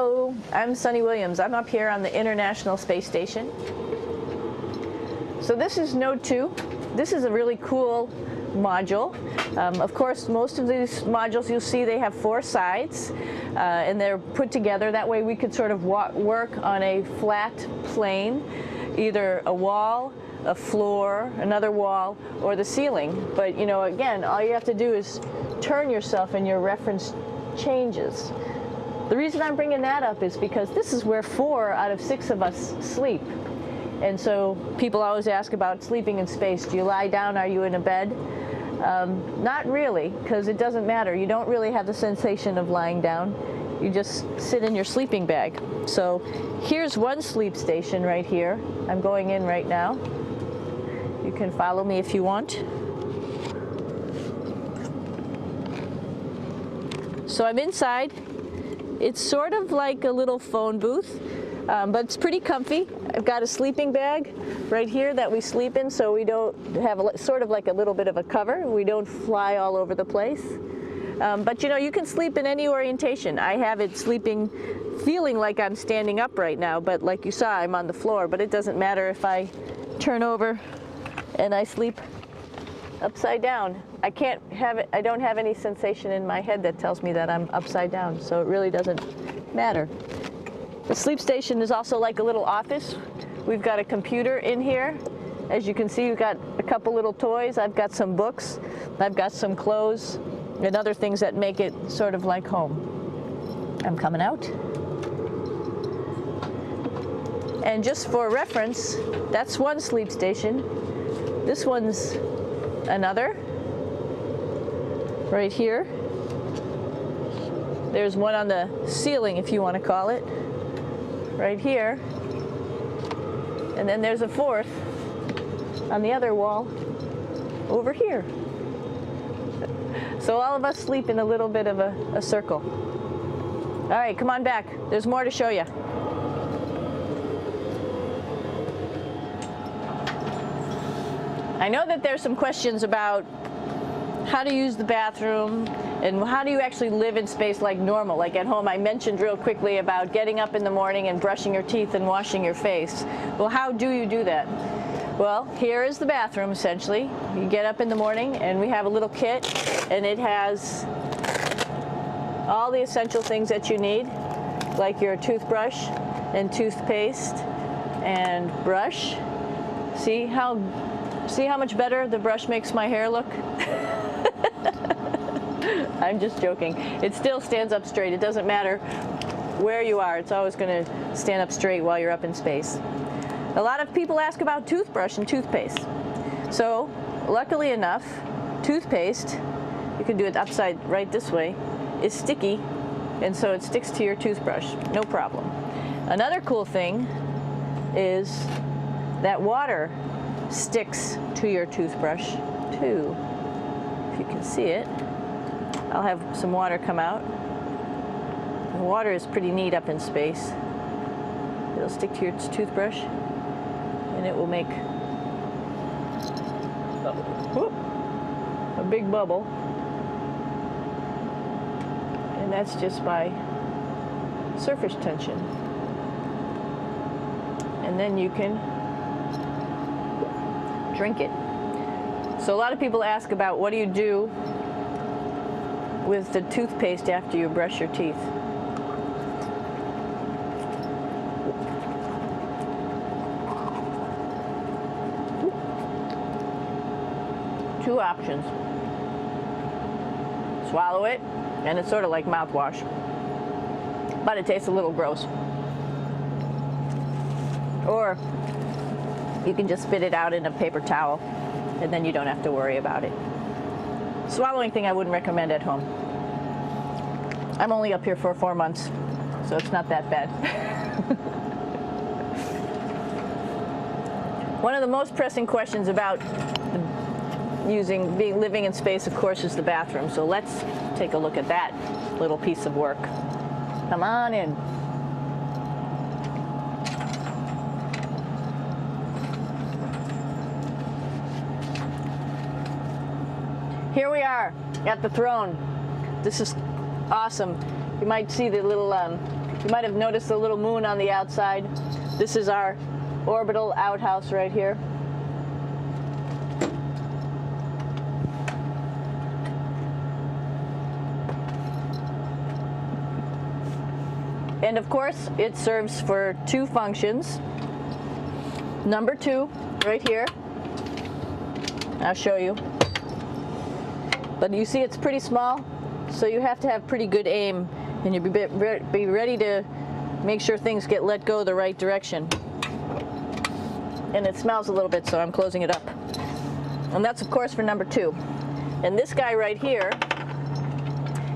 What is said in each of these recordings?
Hello, I'm Sunny Williams. I'm up here on the International Space Station. So this is Node 2. This is a really cool module. Of course, most of these modules you'll see they have 4 sides and they're put together. That way we could sort of work on a flat plane, either a wall, a floor, another wall, or the ceiling. But you know, again, all you have to do is turn yourself and your reference changes. The reason I'm bringing that up is because this is where 4 out of 6 of us sleep. And so people always ask about sleeping in space. Do you lie down? Are you in a bed? Not really, because it doesn't matter. You don't really have the sensation of lying down. You just sit in your sleeping bag. So here's one sleep station right here. I'm going in right now. You can follow me if you want. So I'm inside. It's sort of like a little phone booth, but it's pretty comfy. I've got a sleeping bag right here that we sleep in, so we don't have sort of like a little bit of a cover. We don't fly all over the place. But you know, you can sleep in any orientation. I have it sleeping, feeling like I'm standing up right now, but like you saw, I'm on the floor. But it doesn't matter if I turn over and I sleep upside down. I can't have it, I don't have any sensation in my head that tells me that I'm upside down, so it really doesn't matter. The sleep station is also like a little office. We've got a computer in here. As you can see, we've got a couple little toys. I've got some books. I've got some clothes and other things that make it sort of like home. I'm coming out. And just for reference, that's one sleep station. This one's another, right here. There's one on the ceiling, if you want to call it, right here. And then there's a 4th on the other wall over here. So all of us sleep in a little bit of a circle. All right, come on back. There's more to show you. I know that there's some questions about how to use the bathroom and how do you actually live in space like normal, like at home. I mentioned real quickly about getting up in the morning and brushing your teeth and washing your face. Well, how do you do that? Well, here is the bathroom essentially. You get up in the morning and we have a little kit and it has all the essential things that you need, like your toothbrush and toothpaste and brush. See how much better the brush makes my hair look? I'm just joking. It still stands up straight. It doesn't matter where you are. It's always going to stand up straight while you're up in space. A lot of people ask about toothbrush and toothpaste. So, luckily enough, toothpaste, you can do it upside right this way, is sticky, and so it sticks to your toothbrush. No problem. Another cool thing is that water sticks to your toothbrush too. If you can see it, I'll have some water come out. The water is pretty neat up in space. It'll stick to your toothbrush and it will make a big bubble, and that's just by surface tension. And then you can drink it. So a lot of people ask about what do you do with the toothpaste after you brush your teeth. Two options. Swallow it, and it's sort of like mouthwash, but it tastes a little gross. Or you can just spit it out in a paper towel, and then you don't have to worry about it. Swallowing thing I wouldn't recommend at home. I'm only up here for 4 months, so it's not that bad. One of the most pressing questions about living in space, of course, is the bathroom. So let's take a look at that little piece of work. Come on in. Here we are at the throne. This is awesome. You might see the little You might have noticed the little moon on the outside. This is our orbital outhouse right here. And of course, it serves for two functions. Number two, right here. I'll show you. But you see it's pretty small, so you have to have pretty good aim, and you be ready to make sure things get let go the right direction. And it smells a little bit, so I'm closing it up. And that's of course for number two. And this guy right here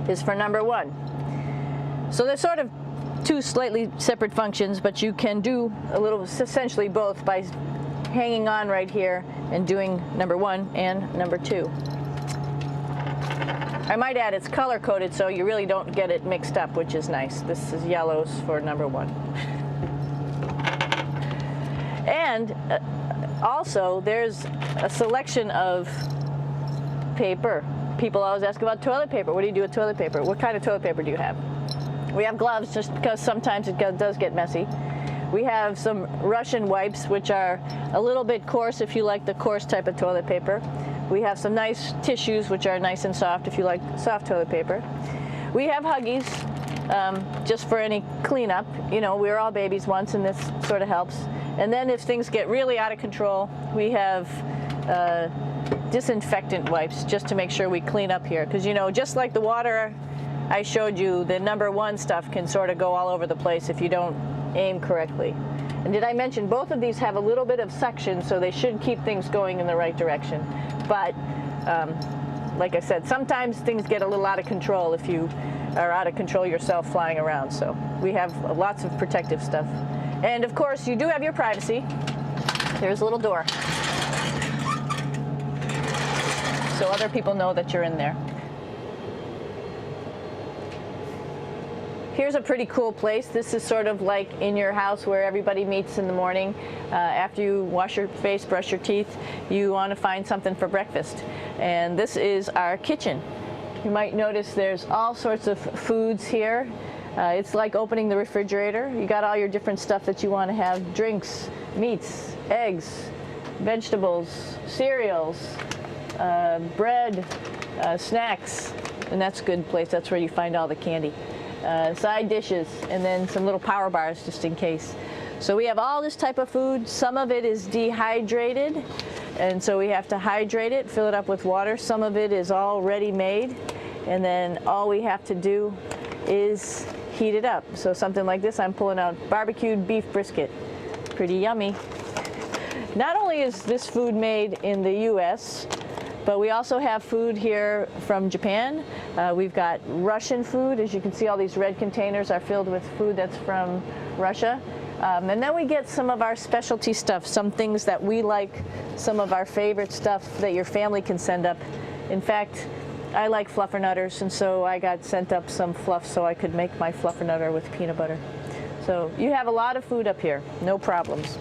is for number one. So they're sort of two slightly separate functions, but you can do a little, essentially both, by hanging on right here and doing number one and number two. I might add it's color coded so you really don't get it mixed up, which is nice. This is yellows for number one. And also there's a selection of paper. People always ask about toilet paper. What do you do with toilet paper? What kind of toilet paper do you have? We have gloves just because sometimes it does get messy. We have some Russian wipes, which are a little bit coarse if you like the coarse type of toilet paper. We have some nice tissues, which are nice and soft if you like soft toilet paper. We have Huggies, just for any cleanup. You know, we were all babies once, and this sort of helps. And then if things get really out of control, we have disinfectant wipes, just to make sure we clean up here. Because, you know, just like the water I showed you, the number one stuff can sort of go all over the place if you don't aim correctly. And did I mention both of these have a little bit of suction, so they should keep things going in the right direction. But like I said, sometimes things get a little out of control if you are out of control yourself flying around. So we have lots of protective stuff. And of course, you do have your privacy. There's a little door, so other people know that you're in there. Here's a pretty cool place. This is sort of like in your house where everybody meets in the morning. After you wash your face, brush your teeth, you want to find something for breakfast. And this is our kitchen. You might notice there's all sorts of foods here. It's like opening the refrigerator. You got all your different stuff that you want to have: drinks, meats, eggs, vegetables, cereals, bread, snacks. And that's a good place. That's where you find all the candy. Side dishes, and then some little power bars just in case. So we have all this type of food. Some of it is dehydrated, and so we have to hydrate it, fill it up with water. Some of it is already made, and then all we have to do is heat it up. So something like this, I'm pulling out barbecued beef brisket. Pretty yummy. Not only is this food made in the US, but we also have food here from Japan. We've got Russian food. As you can see, all these red containers are filled with food that's from Russia. And then we get some of our specialty stuff, some things that we like, some of our favorite stuff that your family can send up. In fact, I like fluffernutters, and so I got sent up some fluff so I could make my fluffernutter with peanut butter. So you have a lot of food up here, no problems.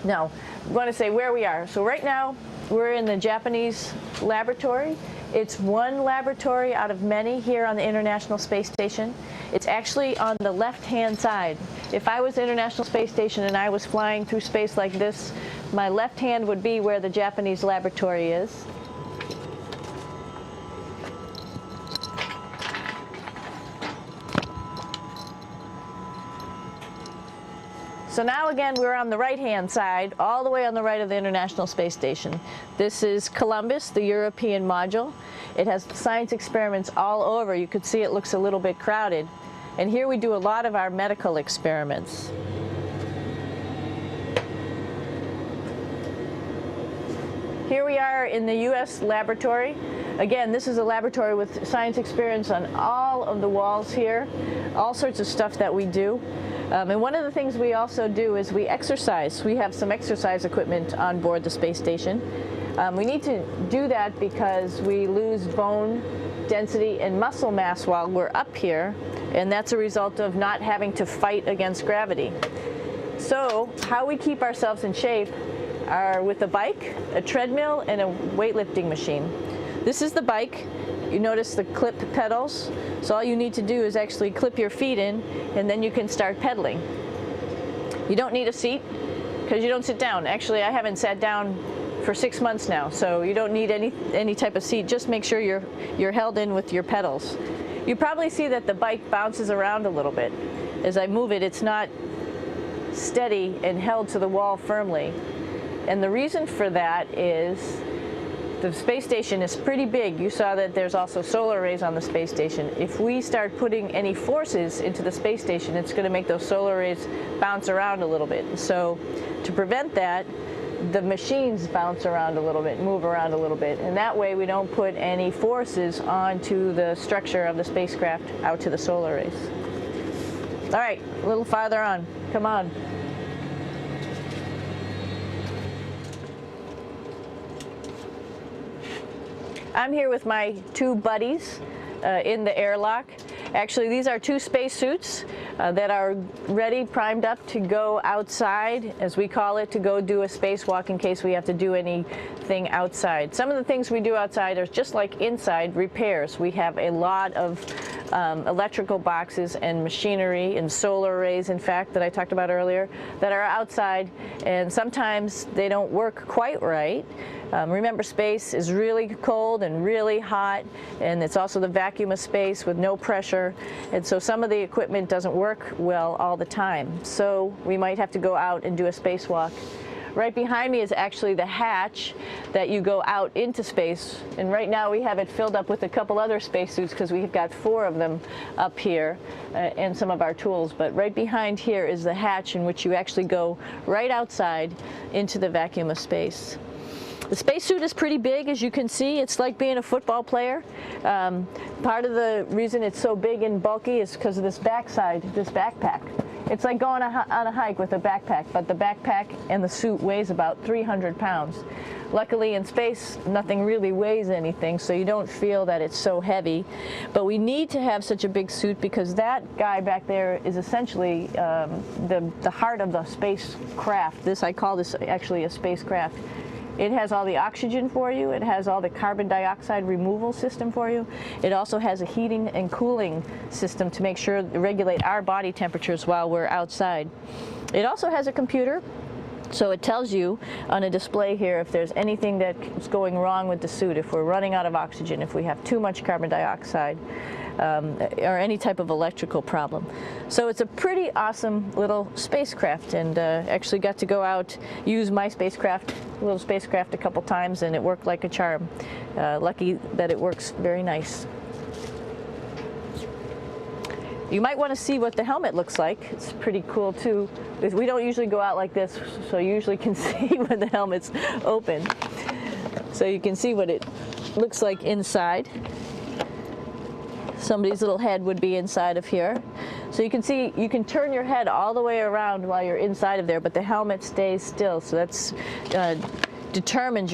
Now, I'm going to say where we are. So right now, we're in the Japanese laboratory. It's one laboratory out of many here on the International Space Station. It's actually on the left-hand side. If I was International Space Station and I was flying through space like this, my left hand would be where the Japanese laboratory is. So now again, we're on the right-hand side, all the way on the right of the International Space Station. This is Columbus, the European module. It has science experiments all over. You could see it looks a little bit crowded. And here we do a lot of our medical experiments. Here we are in the US laboratory. Again, this is a laboratory with science experiments on all of the walls here, all sorts of stuff that we do. And one of the things we also do is we exercise. We have some exercise equipment on board the space station. We need to do that because we lose bone density and muscle mass while we're up here, and that's a result of not having to fight against gravity. So how we keep ourselves in shape are with a bike, a treadmill, and a weightlifting machine. This is the bike. You notice the clip pedals? So all you need to do is actually clip your feet in, and then you can start pedaling. You don't need a seat because you don't sit down. Actually, I haven't sat down for 6 months now, so you don't need any type of seat. Just make sure you're held in with your pedals. You probably see that the bike bounces around a little bit. As I move it, it's not steady and held to the wall firmly. And the reason for that is the space station is pretty big. You saw that there's also solar arrays on the space station. If we start putting any forces into the space station, it's going to make those solar arrays bounce around a little bit. So to prevent that, the machines bounce around a little bit, move around a little bit, and that way we don't put any forces onto the structure of the spacecraft out to the solar arrays. All right, a little farther on. Come on. I'm here with my 2 buddies in the airlock. Actually, these are 2 spacesuits that are ready, primed up to go outside, as we call it, to go do a spacewalk in case we have to do anything outside. Some of the things we do outside are just like inside, repairs. We have a lot of electrical boxes and machinery and solar arrays, in fact, that I talked about earlier, that are outside, and sometimes they don't work quite right. Remember, space is really cold and really hot, and it's also the vacuum of space with no pressure, and so some of the equipment doesn't work well all the time. So we might have to go out and do a spacewalk. Right behind me is actually the hatch that you go out into space, and right now we have it filled up with a couple other spacesuits because we've got 4 of them up here and some of our tools. But right behind here is the hatch in which you actually go right outside into the vacuum of space. The spacesuit is pretty big, as you can see. It's like being a football player. Part of the reason it's so big and bulky is because of this backside, this backpack. It's like going on a hike with a backpack, but the backpack and the suit weighs about 300 pounds. Luckily in space, nothing really weighs anything, so you don't feel that it's so heavy. But we need to have such a big suit because that guy back there is essentially the heart of the spacecraft. I call this actually a spacecraft. It has all the oxygen for you. It has all the carbon dioxide removal system for you. It also has a heating and cooling system to make sure to regulate our body temperatures while we're outside. It also has a computer, so it tells you on a display here if there's anything that's going wrong with the suit, if we're running out of oxygen, if we have too much carbon dioxide, or any type of electrical problem. So it's a pretty awesome little spacecraft, and actually got to go out, use my little spacecraft a couple times, and it worked like a charm. Lucky that it works very nice. You might want to see what the helmet looks like. It's pretty cool too. We don't usually go out like this, so you usually can see when the helmet's open. So you can see what it looks like inside. Somebody's little head would be inside of here. So you can see, you can turn your head all the way around while you're inside of there, but the helmet stays still. So that's determines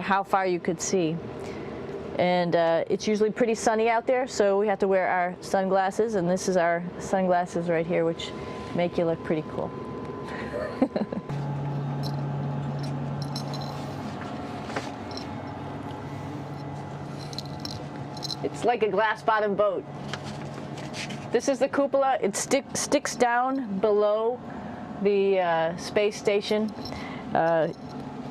how far you could see. And it's usually pretty sunny out there, so we have to wear our sunglasses, and this is our sunglasses right here, which make you look pretty cool. It's like a glass-bottom boat. This is the cupola. It sticks down below the space station.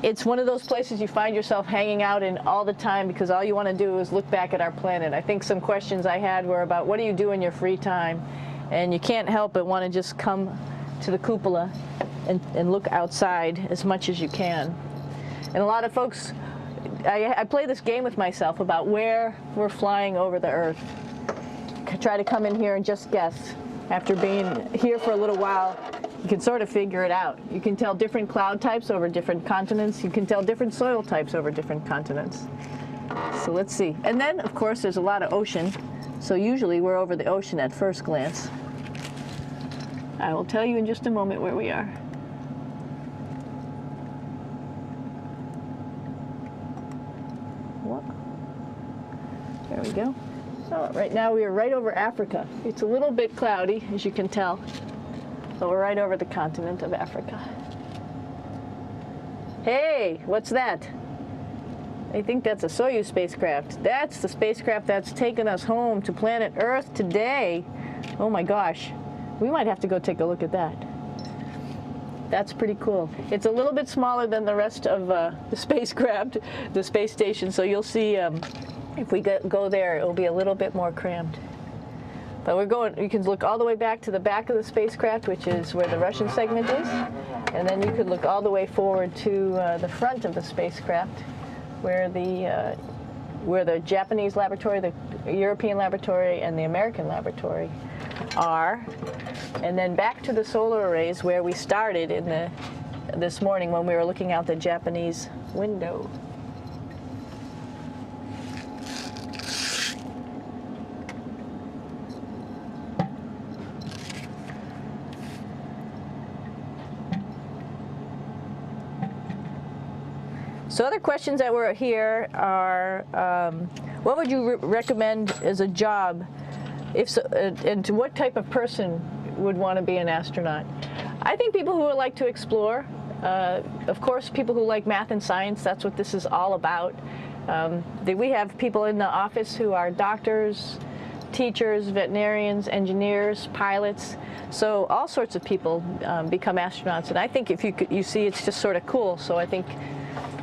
It's one of those places you find yourself hanging out in all the time because all you want to do is look back at our planet. I think some questions I had were about what do you do in your free time? And you can't help but want to just come to the cupola and look outside as much as you can. And a lot of folks, I play this game with myself about where we're flying over the Earth. Try to come in here and just guess. After being here for a little while, you can sort of figure it out. You can tell different cloud types over different continents. You can tell different soil types over different continents. So let's see. And then, of course, there's a lot of ocean. So usually we're over the ocean at first glance. I will tell you in just a moment where we are. There we go. So right now we are right over Africa. It's a little bit cloudy, as you can tell, but we're right over the continent of Africa. Hey, what's that? I think that's a Soyuz spacecraft. That's the spacecraft that's taken us home to planet Earth today. Oh my gosh. We might have to go take a look at that. That's pretty cool. It's a little bit smaller than the rest of the spacecraft, the space station, so you'll see if we go there, it'll be a little bit more crammed. But we're going, you can look all the way back to the back of the spacecraft, which is where the Russian segment is, and then you could look all the way forward to the front of the spacecraft, where the Japanese laboratory, the European laboratory, and the American laboratory are, and then back to the solar arrays where we started in this morning when we were looking out the Japanese window. So other questions that were here are, what would you recommend as a job, and to what type of person would want to be an astronaut? I think people who would like to explore, of course people who like math and science, that's what this is all about. We have people in the office who are doctors, teachers, veterinarians, engineers, pilots, so all sorts of people become astronauts, and I think if you see it's just sort of cool, so I think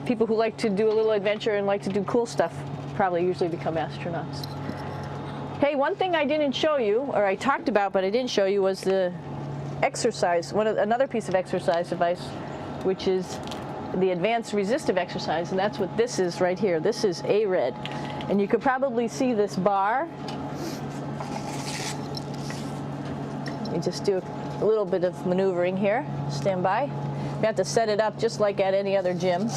people who like to do a little adventure and like to do cool stuff probably usually become astronauts. Hey, one thing I didn't show you, or I talked about but I didn't show you, was the exercise, another piece of exercise device, which is the advanced resistive exercise, and that's what this is right here. This is ARED, and you could probably see this bar. Let me just do a little bit of maneuvering here. Stand by. You have to set it up just like at any other gym.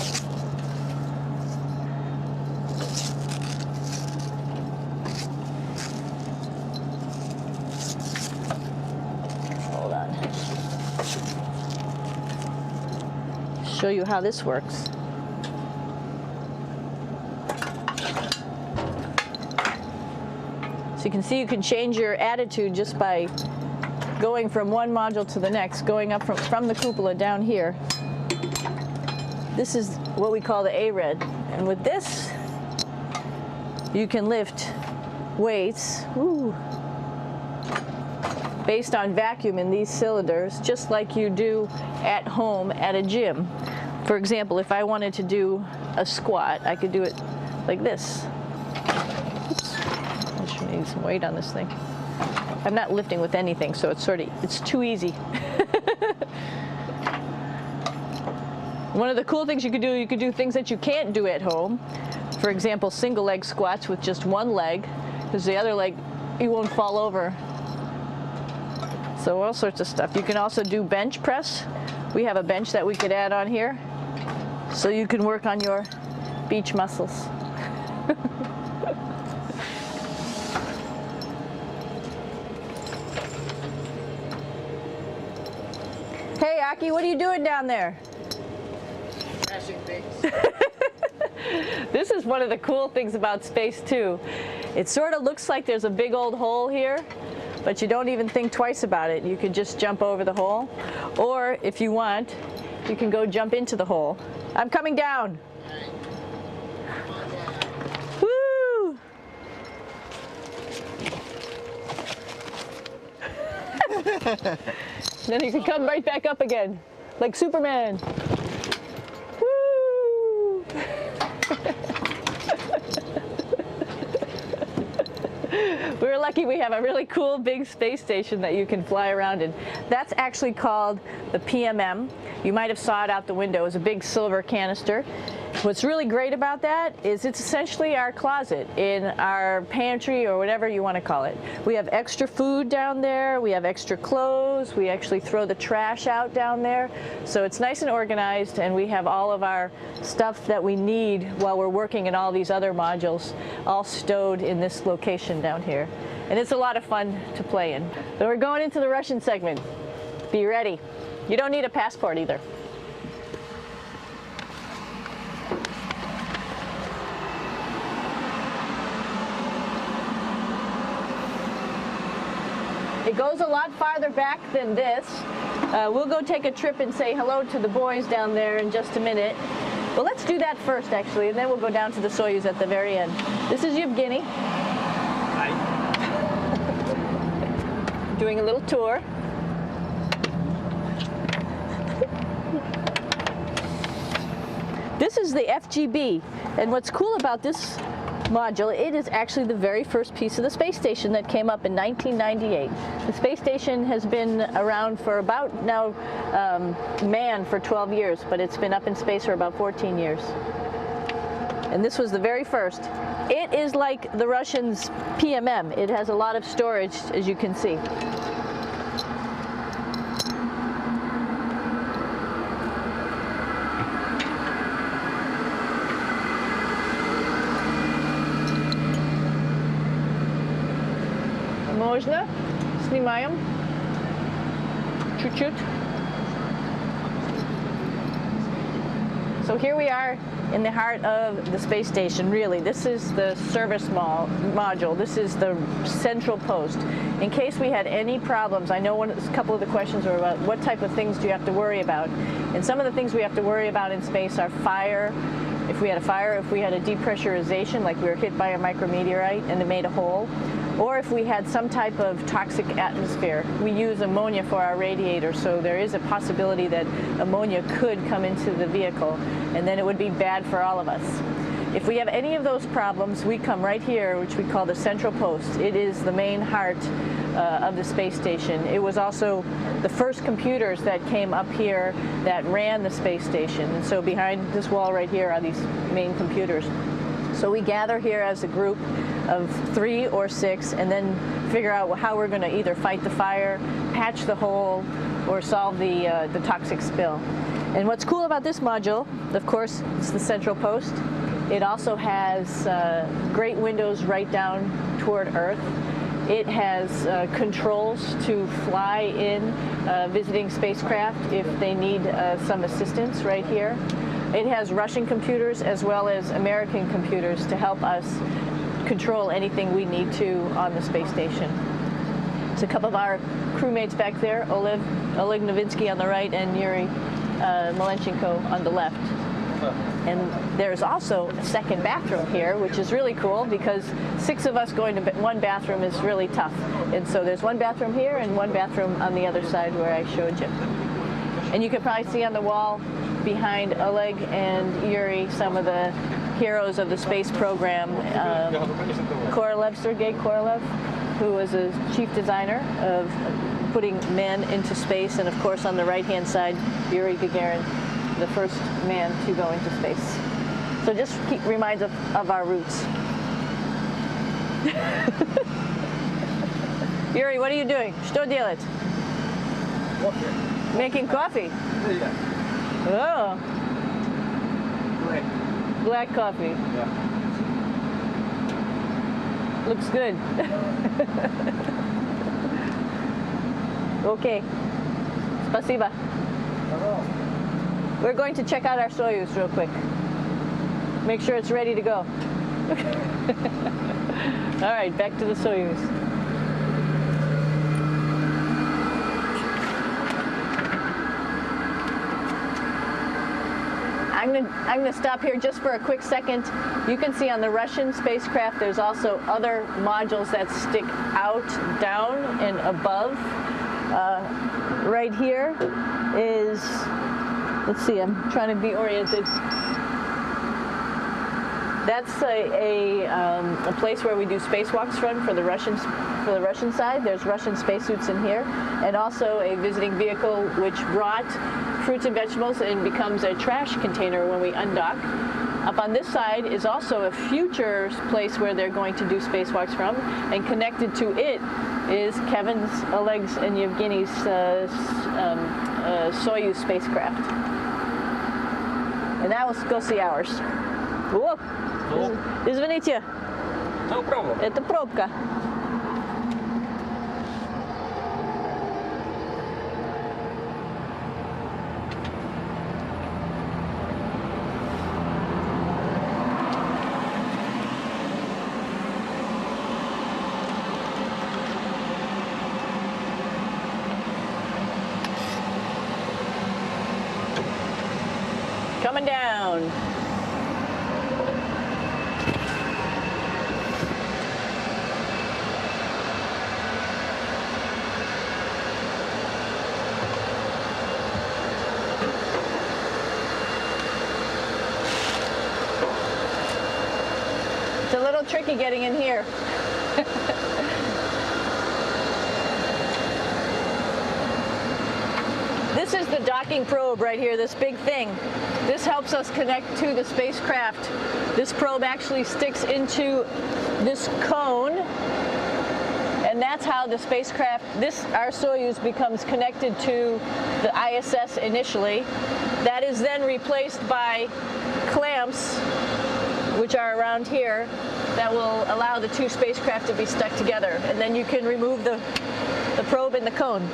Show you how this works. So you can see you can change your attitude just by going from one module to the next, going up from the cupola down here. This is what we call the ARED, and with this you can lift weights based on vacuum in these cylinders, just like you do at home at a gym. For example, if I wanted to do a squat, I could do it like this. Oops. I should need some weight on this thing. I'm not lifting with anything, so it's too easy. One of the cool things you could do things that you can't do at home. For example, single leg squats with just one leg, because the other leg, you won't fall over. So all sorts of stuff. You can also do bench press. We have a bench that we could add on here, so you can work on your beach muscles. Hey, Aki, what are you doing down there? Crashing things. This is one of the cool things about space, too. It sort of looks like there's a big old hole here, but you don't even think twice about it. You can just jump over the hole, or if you want, you can go jump into the hole. I'm coming down. Woo! Then you can come right back up again, like Superman. Woo! We're lucky we have a really cool big space station that you can fly around in. That's actually called the PMM. You might have saw it out the window. It's a big silver canister. What's really great about that is it's essentially our closet in our pantry, or whatever you want to call it. We have extra food down there, we have extra clothes, we actually throw the trash out down there. So it's nice and organized, and we have all of our stuff that we need while we're working in all these other modules all stowed in this location down here. And it's a lot of fun to play in. So we're going into the Russian segment. Be ready. You don't need a passport either. It goes a lot farther back than this. We'll go take a trip and say hello to the boys down there in just a minute. Well, let's do that first, actually, and then we'll go down to the Soyuz at the very end. This is Yevgeny. Hi. Doing a little tour. This is the FGB, and what's cool about this module, it is actually the very first piece of the space station that came up in 1998. The space station has been around for about now manned for 12 years, but it's been up in space for about 14 years. And this was the very first. It is like the Russians' PMM. It has a lot of storage, as you can see. Можно? Снимаем. Чуть-чуть. So here we are in the heart of the space station, really. This is the service module. This is the central post. In case we had any problems, I know a couple of the questions were about what type of things do you have to worry about. And some of the things we have to worry about in space are fire. If we had a fire, if we had a depressurization, like we were hit by a micrometeorite and it made a hole, or if we had some type of toxic atmosphere. We use ammonia for our radiator, so there is a possibility that ammonia could come into the vehicle, and then it would be bad for all of us. If we have any of those problems, we come right here, which we call the central post. It is the main heart of the space station. It was also the first computers that came up here that ran the space station, and so behind this wall right here are these main computers. So we gather here as a group of 3 or 6 and then figure out how we're going to either fight the fire, patch the hole, or solve the toxic spill. And what's cool about this module, of course, it's the central post. It also has great windows right down toward Earth. It has controls to fly in visiting spacecraft if they need some assistance right here. It has Russian computers as well as American computers to help us control anything we need to on the space station. It's a couple of our crewmates back there, Oleg Novinsky on the right and Yuri Malenchenko on the left. And there's also a second bathroom here, which is really cool because 6 of us going to one bathroom is really tough. And so there's one bathroom here and one bathroom on the other side where I showed you. And you can probably see on the wall behind Oleg and Yuri some of the heroes of the space program. Sergei Korolev, who was a chief designer of putting men into space, and of course on the right-hand side, Yuri Gagarin, the first man to go into space. So just reminds us of our roots. Yuri, what are you doing? Что делать? Coffee. Making coffee? Yeah. Oh. Black coffee. Yeah. Looks good. Okay. Спасибо. We're going to check out our Soyuz real quick. Make sure it's ready to go. All right, back to the Soyuz. I'm going to stop here just for a quick second. You can see on the Russian spacecraft there's also other modules that stick out, down, and above. Right here is, let's see, I'm trying to be oriented. That's a place where we do spacewalks from for the Russian side. There's Russian spacesuits in here, and also a visiting vehicle which brought fruits and vegetables and becomes a trash container when we undock. Up on this side is also a future place where they're going to do spacewalks from, and connected to it is Kevin's, Oleg's, and Yevgeny's Soyuz spacecraft. And now let's go see ours. Whoa! Извините. No problem. Это пробка. Coming down. little tricky getting in here. This is the docking probe right here, this big thing. This helps us connect to the spacecraft. This probe actually sticks into this cone, and that's how the spacecraft, our Soyuz, becomes connected to the ISS initially. That is then replaced by clamps, which are around here, that will allow the two spacecraft to be stuck together. And then you can remove the probe and the cone.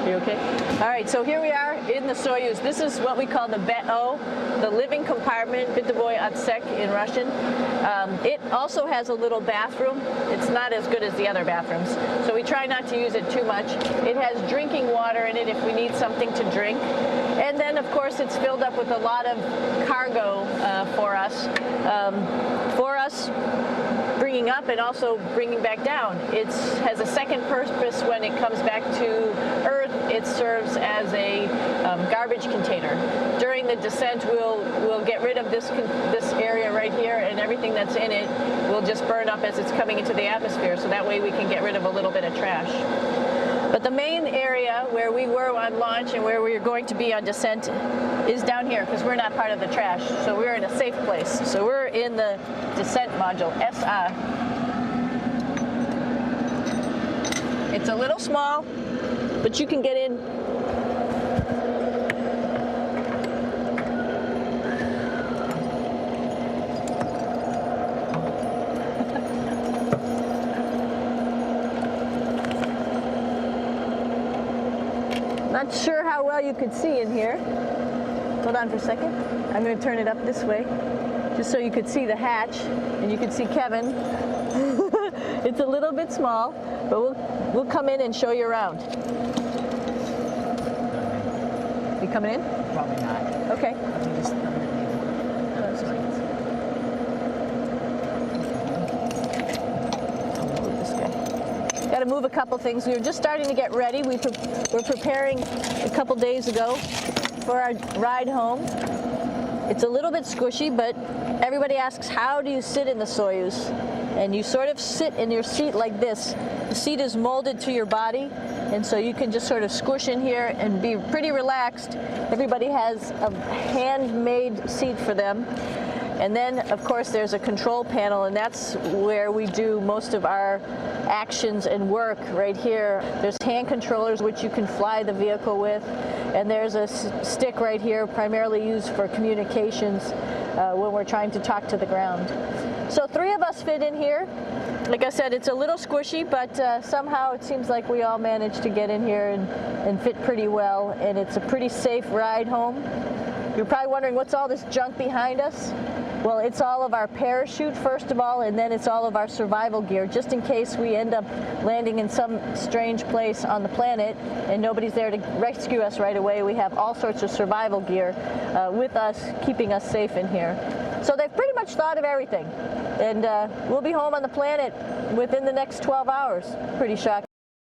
You okay? All right, so here we are in the Soyuz. This is what we call the BEO, the living compartment, bytovой отсек in Russian. It also has a little bathroom. It's not as good as the other bathrooms, so we try not to use it too much. It has drinking water in it if we need something to drink. And then, of course, it's filled up with a lot of cargo for us. Bringing up and also bringing back down. It has a second purpose when it comes back to Earth. It serves as a garbage container. During the descent, we'll get rid of this area right here, and everything that's in it will just burn up as it's coming into the atmosphere, so that way we can get rid of a little bit of trash. But the main area where we were on launch and where we're going to be on descent is down here, because we're not part of the trash. So we're in a safe place. So we're in the descent module, SA. It's a little small, but you can get in. Not sure how well you could see in here. Hold on for a second. I'm going to turn it up this way, just so you could see the hatch and you could see Kevin. It's a little bit small, but we'll come in and show you around. You coming in? Probably not. Okay. Got to move a couple things. We were just starting to get ready. We're preparing a couple days ago for our ride home. It's a little bit squishy, but everybody asks, how do you sit in the Soyuz? And you sort of sit in your seat like this. The seat is molded to your body, and so you can just sort of squish in here and be pretty relaxed. Everybody has a handmade seat for them. And then, of course, there's a control panel, and that's where we do most of our actions and work right here. There's hand controllers which you can fly the vehicle with, and there's a stick right here primarily used for communications when we're trying to talk to the ground. So 3 of us fit in here. Like I said, it's a little squishy, but somehow it seems like we all managed to get in here and fit pretty well, and it's a pretty safe ride home. You're probably wondering, what's all this junk behind us? Well, it's all of our parachute, first of all, and then it's all of our survival gear, just in case we end up landing in some strange place on the planet and nobody's there to rescue us right away. We have all sorts of survival gear with us, keeping us safe in here. So they've pretty much thought of everything. And we'll be home on the planet within the next 12 hours. Pretty shocking.